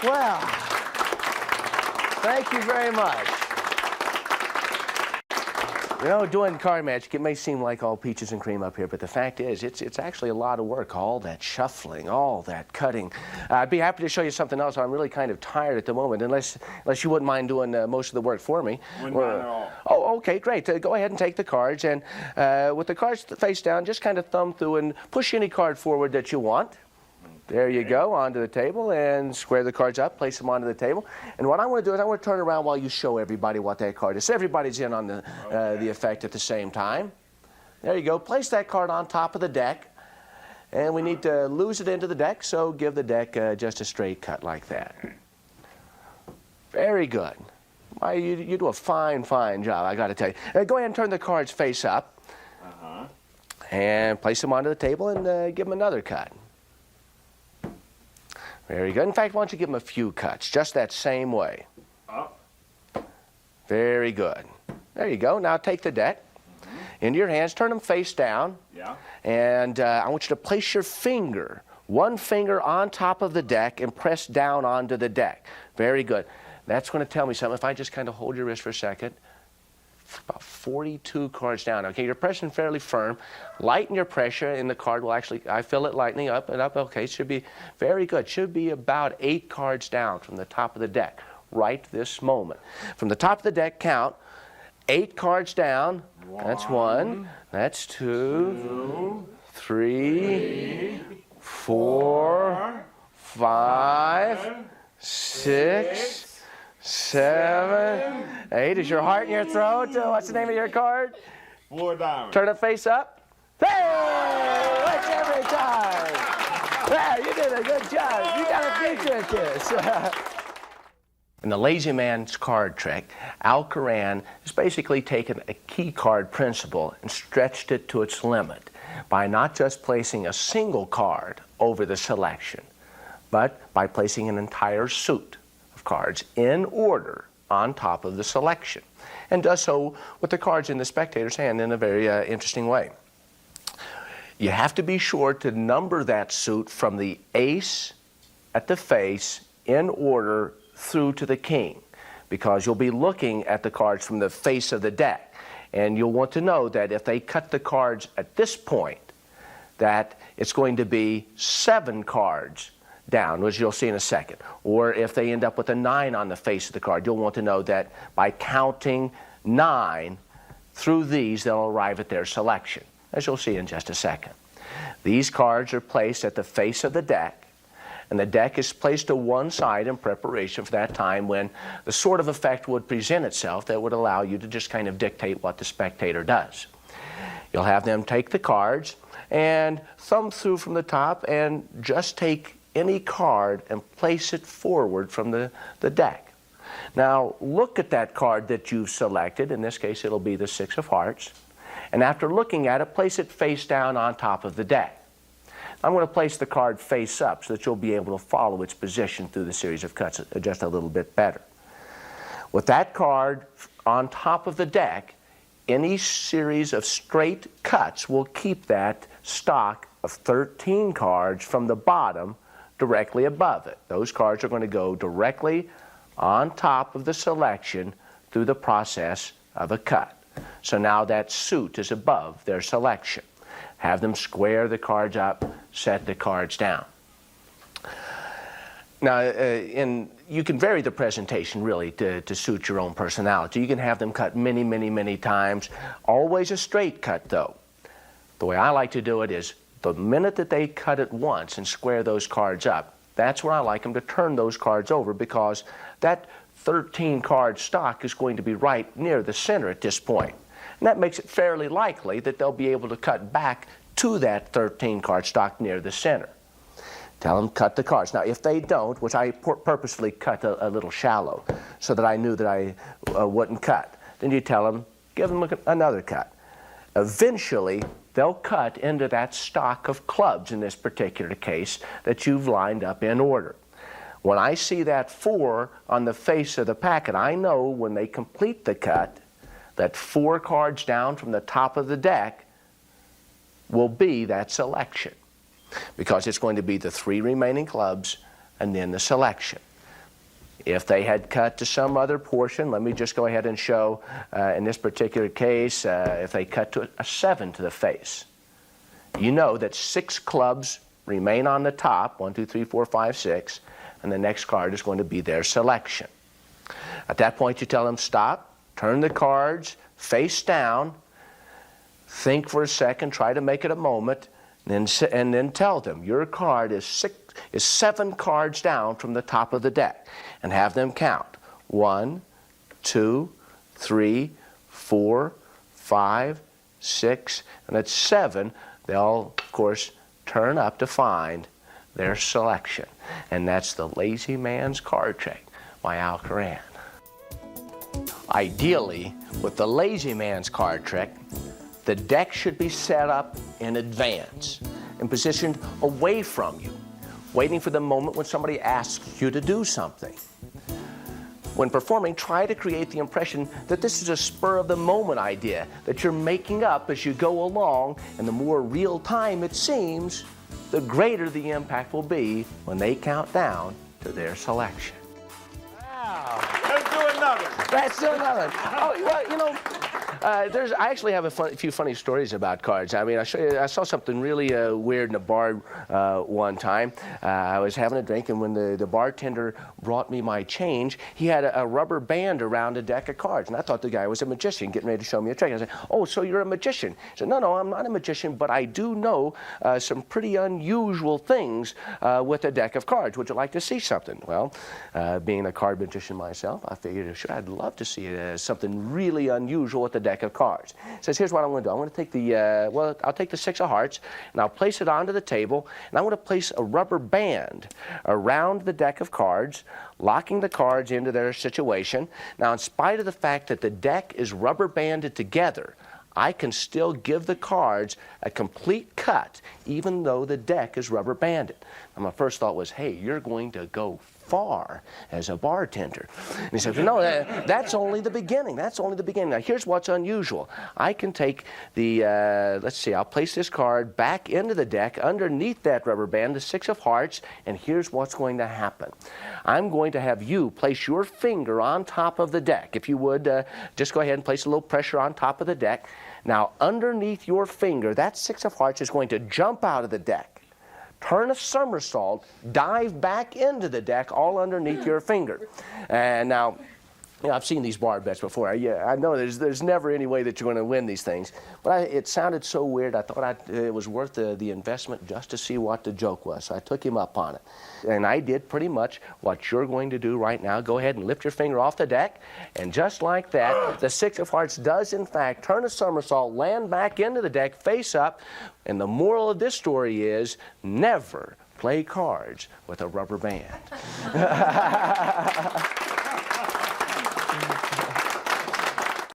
Well, thank you very much. You know, doing card magic, it may seem like all peaches and cream up here, but the fact is, it's actually a lot of work. All that shuffling, all that cutting. I'd be happy to show you something else. I'm really kind of tired at the moment, unless you wouldn't mind doing most of the work for me. Wouldn't mind at all. Oh, okay, great. Go ahead and take the cards, and with the cards face down, just kind of thumb through and push any card forward that you want. There you go, onto the table, and square the cards up, place them onto the table. And what I want to do is I want to turn around while you show everybody what that card is. So everybody's in on the effect at the same time. There you go. Place that card on top of the deck. And we need to lose it into the deck, so give the deck just a straight cut like that. Very good. You do a fine, fine job, I got to tell you. Go ahead and turn the cards face up. And place them onto the table and give them another cut. Very good. In fact, why don't you give them a few cuts, just that same way. Up. Very good. There you go. Now take the deck into your hands, turn them face down. Yeah. And I want you to place your finger, one finger on top of the deck and press down onto the deck. Very good. That's going to tell me something. If I just kind of hold your wrist for a second. About 42 cards down. Okay, you're pressing fairly firm. Lighten your pressure, and the card will actually, I feel it lightening up and up. Okay, should be very good. Should be about 8 cards down from the top of the deck right this moment. From the top of the deck, count 8 cards down. That's 1. That's 2, 3, 4, 5, 6, 7, 8. Is your heart in your throat? What's the name of your card? 4 diamonds. Turn it face up. Hey! Works every time. There, you did a good job. You got a future at this. In the lazy man's card trick, ATKoran has basically taken a key card principle and stretched it to its limit by not just placing a single card over the selection, but by placing an entire suit cards in order on top of the selection, and does so with the cards in the spectator's hand in a very interesting way. You have to be sure to number that suit from the ace at the face in order through to the king, because you'll be looking at the cards from the face of the deck, and you'll want to know that if they cut the cards at this point, that it's going to be 7 cards down, which you'll see in a second. Or if they end up with a 9 on the face of the card, you'll want to know that by counting 9 through these, they'll arrive at their selection, as you'll see in just a second. These cards are placed at the face of the deck, and the deck is placed to one side in preparation for that time when the sort of effect would present itself that would allow you to just kind of dictate what the spectator does. You'll have them take the cards and thumb through from the top and just take any card and place it forward from the deck. Now look at that card that you've selected. In this case it'll be the 6 of hearts. And after looking at it, place it face down on top of the deck. I'm going to place the card face up so that you'll be able to follow its position through the series of cuts just a little bit better. With that card on top of the deck, any series of straight cuts will keep that stock of 13 cards from the bottom directly above it. Those cards are going to go directly on top of the selection through the process of a cut. So now that suit is above their selection. Have them square the cards up, set the cards down. Now, you can vary the presentation really to suit your own personality. You can have them cut many, many, many times. Always a straight cut though. The way I like to do it is the minute that they cut it once and square those cards up, that's where I like them to turn those cards over, because that 13 card stock is going to be right near the center at this point. And that makes it fairly likely that they'll be able to cut back to that 13 card stock near the center. Tell them cut the cards. Now if they don't, which I purposefully cut a little shallow so that I knew that I wouldn't cut, then you tell them, give them another cut. Eventually they'll cut into that stock of clubs in this particular case that you've lined up in order. When I see that 4 on the face of the packet, I know when they complete the cut that 4 cards down from the top of the deck will be that selection, because it's going to be the 3 remaining clubs and then the selection. If they had cut to some other portion, let me just go ahead and show, in this particular case, if they cut to a 7 to the face, you know that 6 clubs remain on the top, 1, 2, 3, 4, 5, 6, and the next card is going to be their selection. At that point, you tell them, stop, turn the cards face down, think for a second, try to make it a moment, and then tell them your card is 7 cards down from the top of the deck, and have them count 1, 2, 3, 4, 5, 6, and at 7, they'll, of course, turn up to find their selection. And that's the Lazy Man's Card Trick by ATKoran. Ideally, with the Lazy Man's Card Trick, the deck should be set up in advance and positioned away from you, waiting for the moment when somebody asks you to do something. When performing, try to create the impression that this is a spur-of-the-moment idea that you're making up as you go along, and the more real-time it seems, the greater the impact will be when they count down to their selection. Wow. Let's do another. Let's do another. Oh, well, you know, I actually have a few funny stories about cards. I mean, I saw something really weird in a bar one time. I was having a drink, and when the bartender brought me my change, he had a rubber band around a deck of cards. And I thought the guy was a magician getting ready to show me a trick. I said, oh, so you're a magician? He said, no, I'm not a magician, but I do know some pretty unusual things with a deck of cards. Would you like to see something? Well, being a card magician myself, I figured, sure, I'd love to see something really unusual with the deck of cards. He says, here's what I'm going to do. I'm going to take I'll take the 6 of hearts, and I'll place it onto the table, and I'm going to place a rubber band around the deck of cards, locking the cards into their situation. Now, in spite of the fact that the deck is rubber banded together, I can still give the cards a complete cut, even though the deck is rubber banded. And my first thought was, hey, you're going to go far as a bartender. And he said, no, that's only the beginning. That's only the beginning. Now, here's what's unusual. I can take let's see, I'll place this card back into the deck underneath that rubber band, the 6 of hearts, and here's what's going to happen. I'm going to have you place your finger on top of the deck. If you would, just go ahead and place a little pressure on top of the deck. Now, underneath your finger, that 6 of hearts is going to jump out of the deck, turn a somersault, dive back into the deck all underneath your finger. And now, you know, I've seen these bar bets before. I know there's never any way that you're going to win these things. But it sounded so weird, I thought it was worth the investment just to see what the joke was. So I took him up on it. And I did pretty much what you're going to do right now. Go ahead and lift your finger off the deck. And just like that, the 6 of hearts does, in fact, turn a somersault, land back into the deck, face up. And the moral of this story is never play cards with a rubber band.